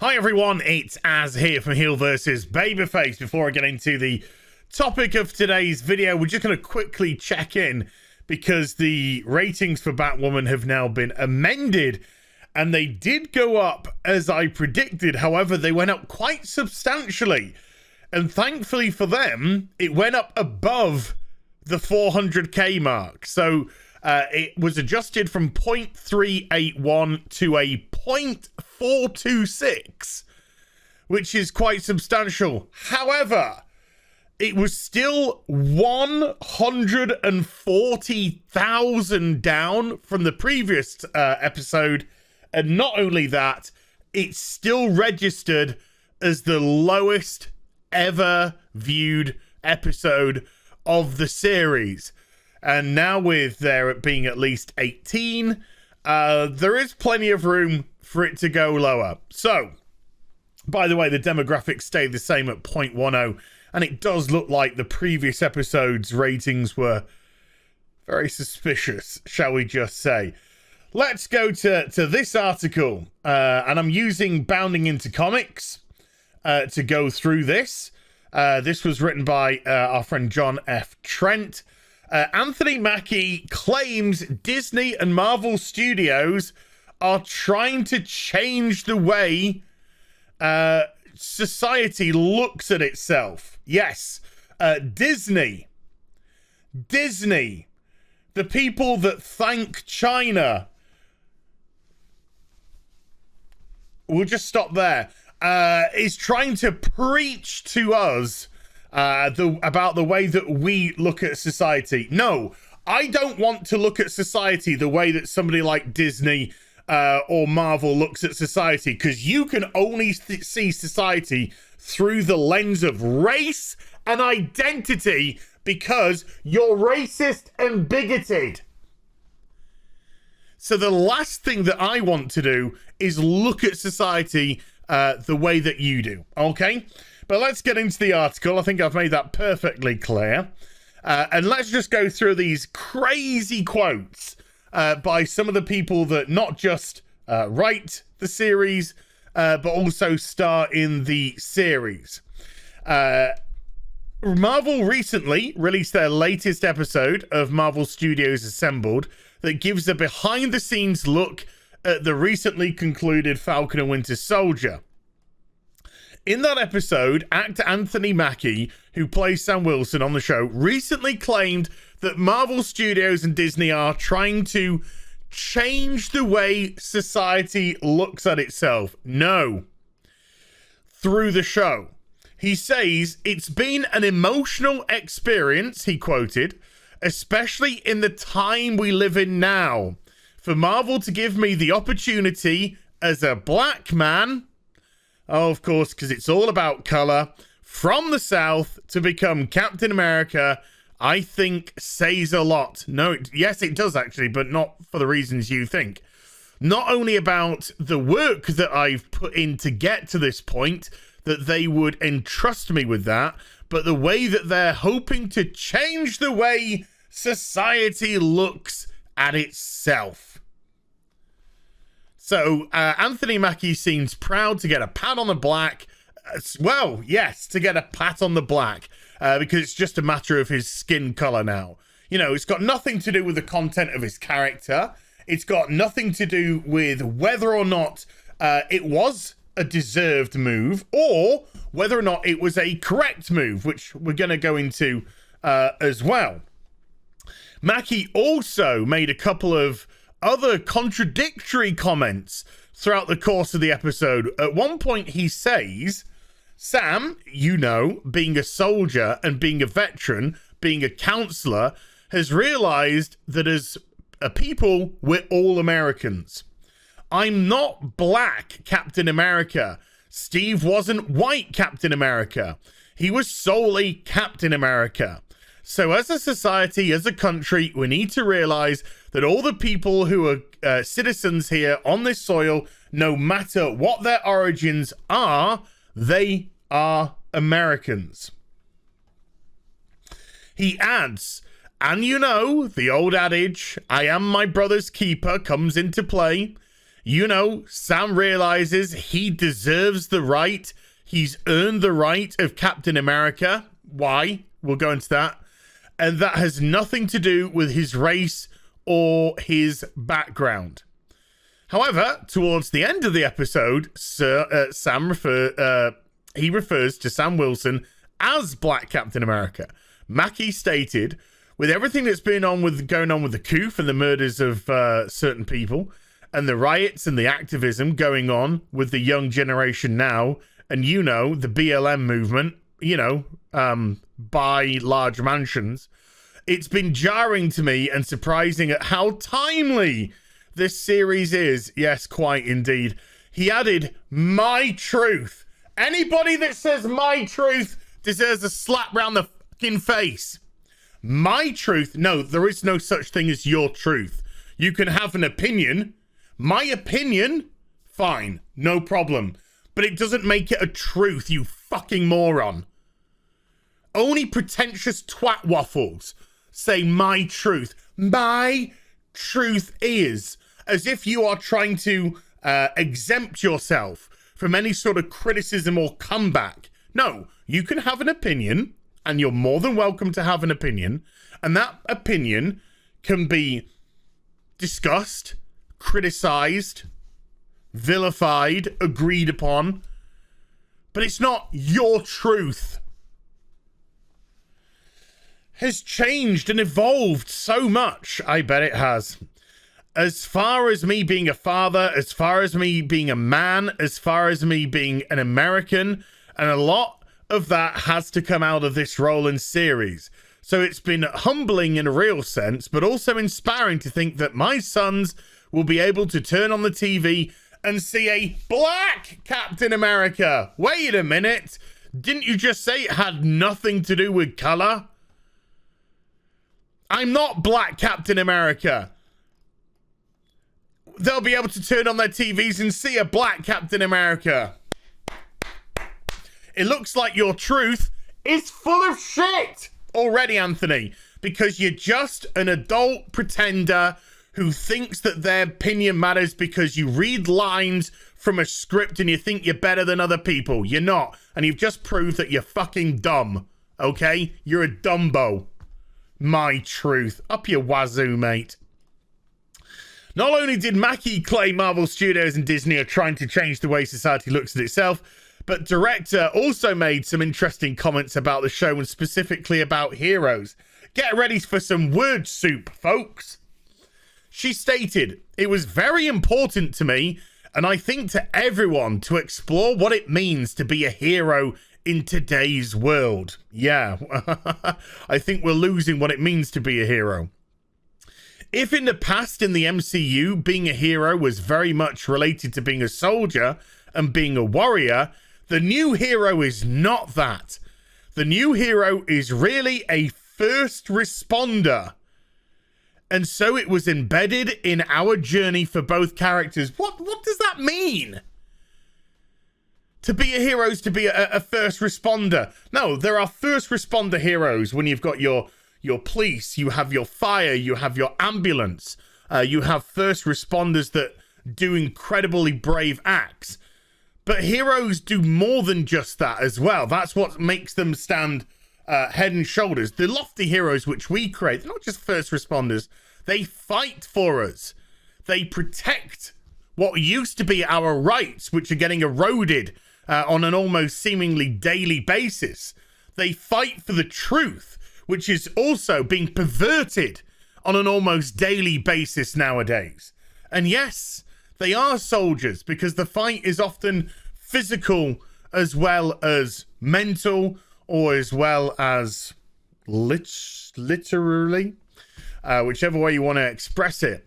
Hi everyone, it's Az here from HeelvsBabyface. Before I get into the topic of today's video, we're just going to quickly check in because the ratings for Batwoman have now been amended and they did go up as I predicted. However, they went up quite substantially, and thankfully for them, it went up above the 400k mark. So it was adjusted from 0.381 to a 0.426, which is quite substantial. However, it was still 140,000 down from the previous episode. And not only that, it's still registered as the lowest ever viewed episode of the series. And now with there being at least 18, there is plenty of room for it to go lower. So, by the way, the demographics stay the same at 0.10, and it does look like the previous episode's ratings were very suspicious, shall we just say. Let's go to this article, and I'm using Bounding Into Comics to go through this. This was written by our friend John F. Trent. Anthony Mackie claims Disney and Marvel Studios are trying to change the way society looks at itself. Yes, Disney, the people that thank China. We'll just stop there. Is trying to preach to us about the way that we look at society. No, I don't want to look at society the way that somebody like Disney or Marvel looks at society, because you can only see society through the lens of race and identity because you're racist and bigoted. So the last thing that I want to do is look at society the way that you do, okay? But let's get into the article. I think I've made that perfectly clear. And let's just go through these crazy quotes by some of the people that not just write the series, but also star in the series. Marvel recently released their latest episode of Marvel Studios Assembled that gives a behind-the-scenes look at the recently concluded Falcon and Winter Soldier. In that episode, actor Anthony Mackie, who plays Sam Wilson on the show, recently claimed that Marvel Studios and Disney are trying to change the way society looks at itself. No. Through the show. He says, "It's been an emotional experience," he quoted, "especially in the time we live in now. For Marvel to give me the opportunity as a black man," oh, of course, because it's all about color, "from the South to become Captain America, I think says a lot." No, yes, it does actually, but not for the reasons you think. Not only about the work that I've put in to get to this point, that they would entrust me with that, but the way that they're hoping to change the way society looks at itself. So Anthony Mackie seems proud to get a pat on the back. Well, yes, to get a pat on the back, because it's just a matter of his skin color now. You know, it's got nothing to do with the content of his character. It's got nothing to do with whether or not it was a deserved move or whether or not it was a correct move, which we're going to go into as well. Mackie also made a couple of other contradictory comments throughout the course of the episode. At one point he says, "Sam, you know, being a soldier and being a veteran, being a counselor, has realized that as a people, we're all Americans. I'm not black Captain America. Steve wasn't white Captain America. He was solely Captain America. So as a society, as a country, we need to realize that all the people who are citizens here on this soil, no matter what their origins are, they are Americans." He adds, "And you know, the old adage, I am my brother's keeper, comes into play. You know, Sam realizes he deserves the right. He's earned the right of Captain America. Why? We'll go into that. And that has nothing to do with his race or his background. However, towards the end of the episode, Sam refers to Sam Wilson as Black Captain America. Mackie stated, with everything that's been going on with the coup and the murders of certain people, and the riots and the activism going on with the young generation now, and you know, the BLM movement, you know, buy large mansions, it's been jarring to me and surprising at how timely this series is. Yes, quite indeed. He added, my truth. Anybody that says my truth deserves a slap round the fucking face. My truth. No, there is no such thing as your truth. You can have an opinion. My opinion, fine, no problem. But it doesn't make it a truth, you fucking moron. Only pretentious twat waffles say my truth. My truth is, as if you are trying to exempt yourself from any sort of criticism or comeback. No, you can have an opinion, and you're more than welcome to have an opinion, and that opinion can be discussed, criticized, vilified, agreed upon, but it's not your truth. Has changed and evolved so much. I bet it has. As far as me being a father, as far as me being a man, as far as me being an American, and a lot of that has to come out of this role and series. So it's been humbling in a real sense, but also inspiring to think that my sons will be able to turn on the TV and see a Black Captain America. Wait a minute. Didn't you just say it had nothing to do with color? I'm not Black Captain America. They'll be able to turn on their TVs and see a Black Captain America. It looks like your truth is full of shit already, Anthony, because you're just an adult pretender who thinks that their opinion matters because you read lines from a script and you think you're better than other people. You're not. And you've just proved that you're fucking dumb. Okay? You're a dumbo. My truth. Up your wazoo, mate. Not only did Mackie claim Marvel Studios and Disney are trying to change the way society looks at itself, but director also made some interesting comments about the show and specifically about heroes. Get ready for some word soup, folks. She stated, it was very important to me, and I think to everyone, to explore what it means to be a hero in today's world. Yeah, I think we're losing what it means to be a hero. If in the past in the MCU, being a hero was very much related to being a soldier and being a warrior, the new hero is not that. The new hero is really a first responder. And so it was embedded in our journey for both characters. What does that mean? To be a hero is to be a first responder. No, there are first responder heroes when you've got your police, you have your fire, you have your ambulance, you have first responders that do incredibly brave acts. But heroes do more than just that as well. That's what makes them stand head and shoulders. The lofty heroes which we create, they're not just first responders. They fight for us. They protect what used to be our rights, which are getting eroded on an almost seemingly daily basis. They fight for the truth, which is also being perverted on an almost daily basis nowadays. And yes, they are soldiers because the fight is often physical as well as mental or as well as literally, whichever way you want to express it.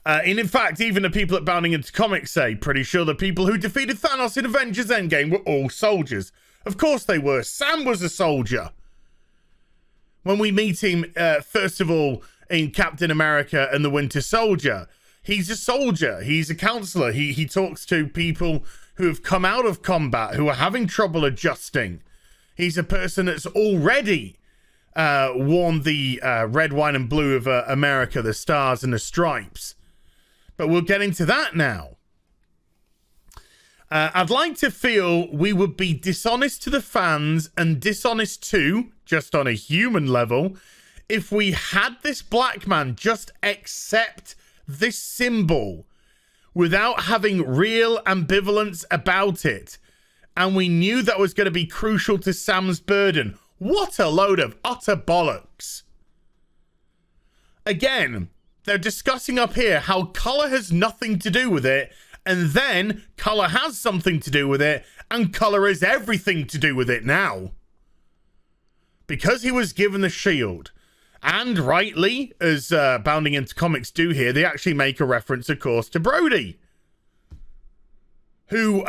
And in fact, even the people at Bounding Into Comics say, pretty sure the people who defeated Thanos in Avengers Endgame were all soldiers. Of course they were. Sam was a soldier. When we meet him, first of all, in Captain America and the Winter Soldier, he's a soldier. He's a counselor. He talks to people who have come out of combat, who are having trouble adjusting. He's a person that's already worn the red, white, and blue of America, the stars and the stripes. But we'll get into that now. I'd like to feel we would be dishonest to the fans and dishonest too, just on a human level, if we had this black man just accept this symbol without having real ambivalence about it. And we knew that was going to be crucial to Sam's burden. What a load of utter bollocks. Again, they're discussing up here how colour has nothing to do with it, and then colour has something to do with it, and colour is everything to do with it now. Because he was given the shield, and rightly, as Bounding Into Comics do here, they actually make a reference, of course, to Brody, who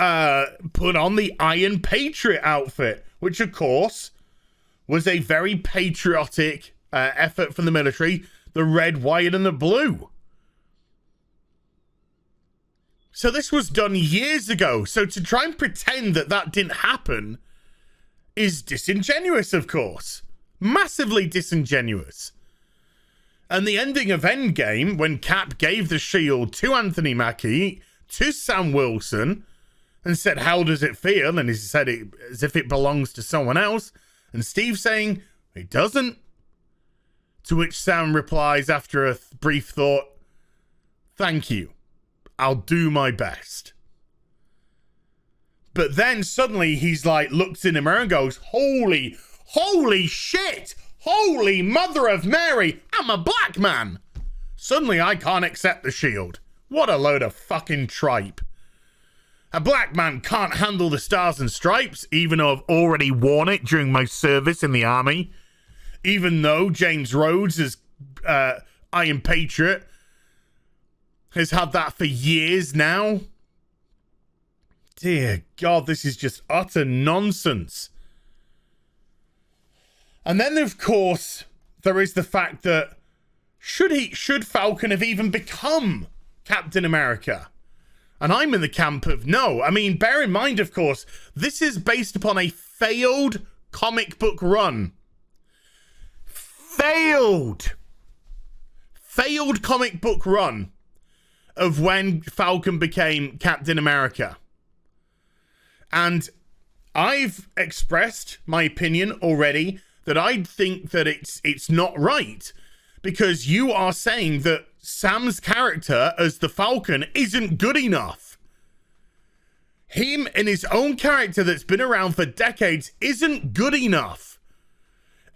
put on the Iron Patriot outfit, which, of course, was a very patriotic effort from the military, the red, white, and the blue. So this was done years ago. So to try and pretend that that didn't happen is disingenuous, of course. Massively disingenuous. And the ending of Endgame, when Cap gave the shield to Anthony Mackie, to Sam Wilson, and said, how does it feel? And he said it as if it belongs to someone else. And Steve saying, it doesn't. To which Sam replies after a brief thought, thank you. I'll do my best. But then suddenly he's like, looks in the mirror and goes, holy shit. Holy mother of Mary. I'm a black man. Suddenly I can't accept the shield. What a load of fucking tripe. A black man can't handle the stars and stripes, even though I've already worn it during my service in the army. Even though James Rhodes is Iron Patriot has had that for years now. Dear God, this is just utter nonsense. And then, of course, there is the fact that should Falcon have even become Captain America? And I'm in the camp of no. I mean, bear in mind, of course, this is based upon a failed comic book run. Failed comic book run of when Falcon became Captain America. And I've expressed my opinion already that I think that it's not right, because you are saying that Sam's character as the Falcon isn't good enough. Him and his own character that's been around for decades isn't good enough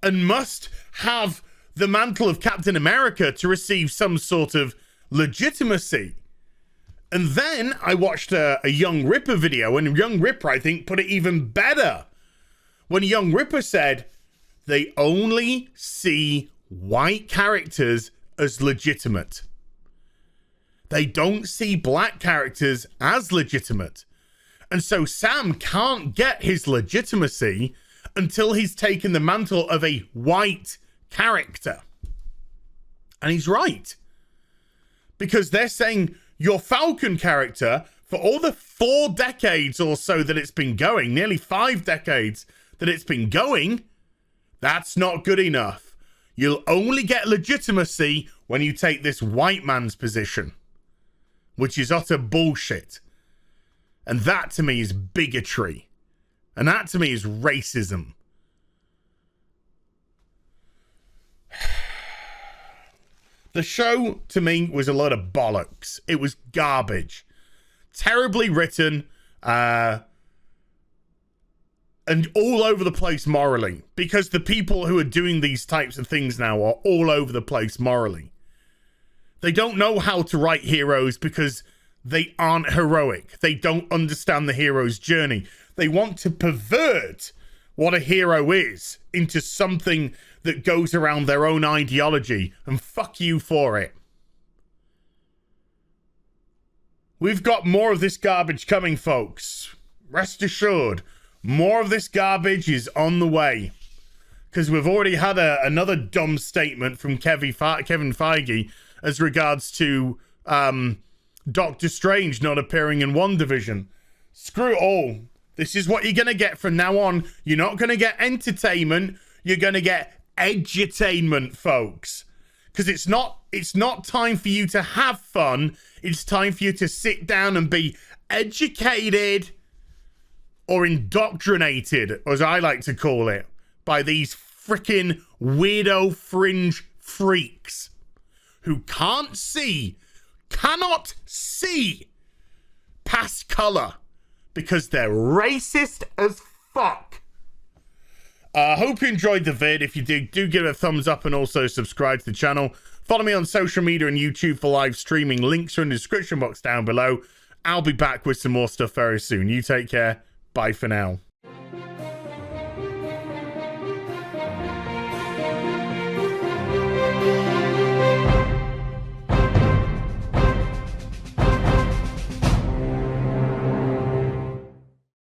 and must have the mantle of Captain America to receive some sort of legitimacy. And then I watched a Young Ripper video, and Young Ripper, I think, put it even better. When Young Ripper said, they only see white characters as legitimate. They don't see black characters as legitimate. And so Sam can't get his legitimacy until he's taken the mantle of a white character. And he's right. Because they're saying your Falcon character, for all the 4 decades or so that it's been going, nearly 5 decades that it's been going, that's not good enough. You'll only get legitimacy when you take this white man's position, which is utter bullshit. And that to me is bigotry. And that to me is racism. The show, to me, was a lot of bollocks. It was garbage. Terribly written. And all over the place morally. Because the people who are doing these types of things now are all over the place morally. They don't know how to write heroes because they aren't heroic. They don't understand the hero's journey. They want to pervert what a hero is into something that goes around their own ideology, and fuck you for it. We've got more of this garbage coming, folks. Rest assured, more of this garbage is on the way. Because we've already had another dumb statement from Kevin Feige as regards to Doctor Strange not appearing in WandaVision. Screw it all. This is what you're going to get from now on. You're not going to get entertainment. You're going to get edutainment, folks. Because it's not time for you to have fun. It's time for you to sit down and be educated or indoctrinated, as I like to call it, by these freaking weirdo fringe freaks who cannot see past color because they're racist as fuck. Hope you enjoyed the vid. If you did, do give it a thumbs up and also subscribe to the channel. Follow me on social media and YouTube for live streaming. Links are in the description box down below. I'll be back with some more stuff very soon. You take care. Bye for now.